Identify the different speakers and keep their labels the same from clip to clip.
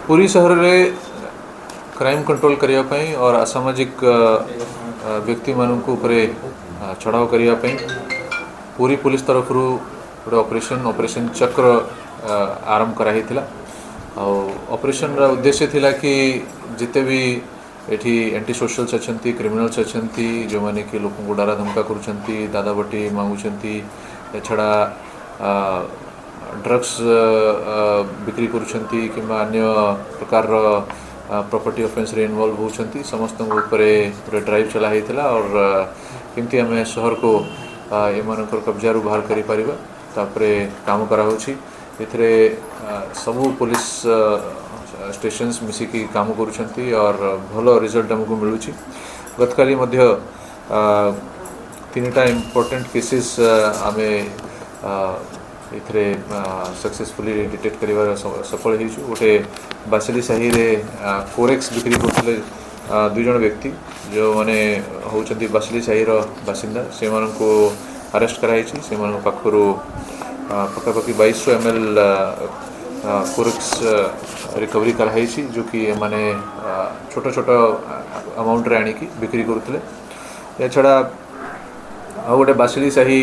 Speaker 1: पूरी शहर में क्राइम कंट्रोल करने और असामाजिक व्यक्ति मानक चढ़ाव करने पूरी पुलिस तरफ गोटे ऑपरेशन चक्र आरंभ कराई ऑपरेशन रा उद्देश्य थिला कि जिते भी एठी एंटी सोशल्स अच्छी क्रिमिनल्स अच्छी जो मैंने कि लोक को डरा धमका करुँच दादा बटी मांगुंट छड़ा ड्रग्स बिक्री करुँच कि अन्य प्रकार प्रॉपर्टी ऑफेंस रे इन्वॉल्व होती समस्त गोटे ड्राइव चलाई और केमती आम शहर को एम कब्जार बाहर कर काम कराऊँगी एथिरे सबू पुलिस स्टेशंस मिसिकी काम करुँच और भल रिजल्ट आमको मिलूँ गतकाली तीनटा इम्पोर्टेंट केसेस आम एथिरे सक्सेसफुली डिटेक्ट कर सफल हो गोटे बासिली साही रे फोरेक्स बिक्री करते दुई जन व्यक्ति जो मैंने होती बासिली साही बासिंदा से अरेस्ट कराई से पाखु पखापाखि 2200 ml फोरेक्स रिकवरी कराई जो कि माने छोट छोट अमाउंट रे आनिकी बिक्री करुले या छड़ा आ गोटे बासिली साही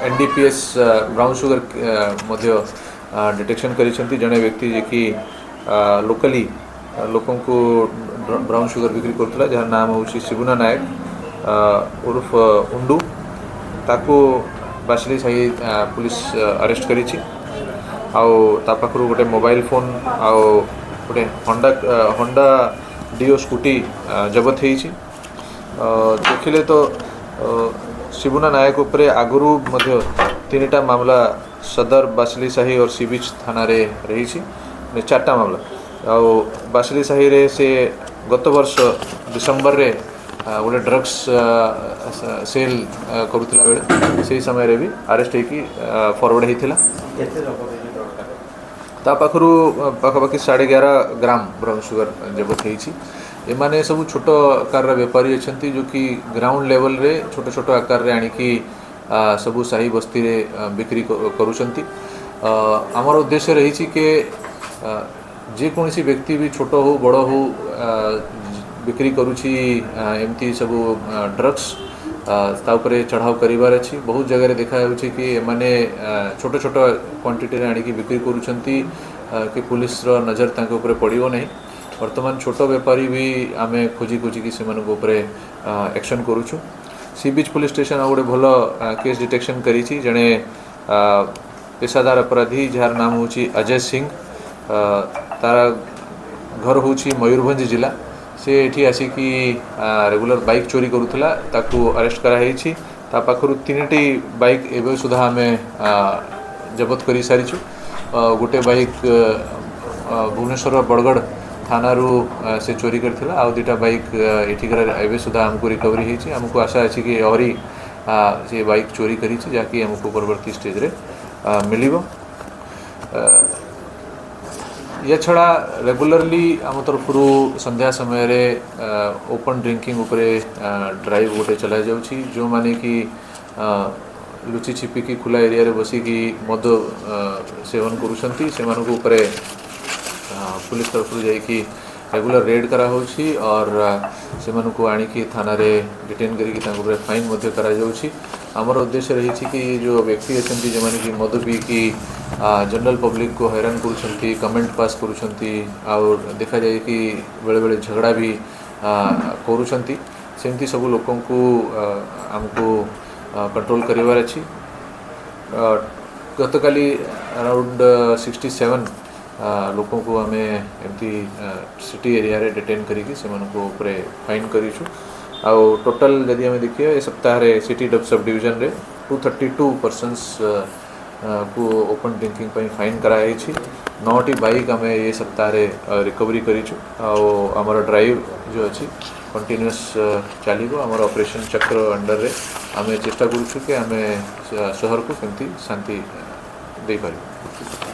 Speaker 1: NDPS ब्राउन सुगर डिटेक्शन करिसेंती जने व्यक्ति जे कि लोकली लोकों को ब्राउन सुगर बिक्री करुला जहाँ नाम होची शिबुना नायक उर्फ उंडू ताको बासिली साही पुलिस अरेस्ट करी पाखु गोटे मोबाइल फोन आउ गोटे होंडा डिओ स्कूटी जबत होती देखिले तो शिबुना नायक उपरे आगुरु मध्य तीनटा मामला सदर बासिली साही और सी बीच थाना रे रही 4टा मामला आउ बासिली साही रे से गत वर्ष डिसेम्बर रे गोटे ड्रग्स सेल करुला बेले से समय रे भी अरेस्ट होगी फॉरवर्ड होता पाखु पाखापाखि 11.5 ग्राम ब्राउन सुगर जबत होती एमाने सब छोट आकार बेपारी अच्छा जो कि ग्राउंड लेवल रे छोट छोट आकार रे आनिकी सबू साही बस्ती रे बिक्री करुँच आमर उद्देश्य रही कि जेकोसी व्यक्ति भी छोट हो बड़ हो बिक्री करुँची एमती सबू ड्रग्स ताऊपर चढ़ाव करिवार अच्छी बहुत जगह देखा कि एमाने छोट छोट क्वांटिटी रे आनिकी बिक्री करुँच कि पुलिस रो नजर तांके ऊपर पड़िबो नहीं वर्तमान छोट बेपारी भी आम खोजी खोजिकी से एक्शन करुचु सी बीच पुलिस स्टेशन आ गोटे भल केस डिटेक्शन करी जड़े पेशादार अपराधी जार नाम हूँ अजय सिंह तार घर हूँ मयूरभंज जिला से एठी आसिकी रेगुलर बाइक चोरी करुला ताकू अरेस्ट कराई पाखु 3टी बाइक एवं सुधा आम जबत कर सारीचु गोटे बाइक भुवनेश्वर बड़गढ़ थानारू से चोरी करथिला आ 2टा बाइक एठिकर एवं सुधा आमको रिकवरी होती आमको आशा अच्छी कि आहरी से बाइक चोरी करी जहाँकि आमको परवर्ती स्टेज रे मिलिबो या छड़ा रेगुलरली आम तरफ संध्या समय रे ओपन ड्रिंकिंग उपरे ड्राइव गोटे चला जाउछि जो माने कि लुचि छिपिकी खुला एरिया रे बसिकी मद सेवन करुछंती से मानको उपरे पुलिस तरफ जाइकी रेगुलर रेड करा होछि और से मानको आनिकी थाना रे डिटेन करिकी तांको ऊपर फाइन मध्य करा जाउछि आमर उद्देश्य रही कि जो व्यक्ति अच्छी जो मैंने कि मद पी कि जनरल पब्लिक को हैरान करुँच कमेंट पास करुँच और देखा जाए कि बेले बेले झगड़ा भी करुँच सेमती सब लोक आमको कंट्रोल करिवार अछि गतकाली अराउंड 67 लोकों को आम एमती सिटी एरिया रे डिटेन करिकी से फाइन करिछु आउ टोटल जदि आम देखिए ए सप्ताह रे सिटी सब डिविजन रे 232 पर्सन्स को ओपन ड्रिंकिंग पर फाइन कराई 9टी बाइक आम ये सप्ताह रे रिकवरी करिछु आमर ड्राइव जो अच्छी कंटिन्यूअस चलो आमर ऑपरेशन चक्र अंडर रे आम चेष्टा करुछु कि आम शहर को केमती शांति दे पारिबु।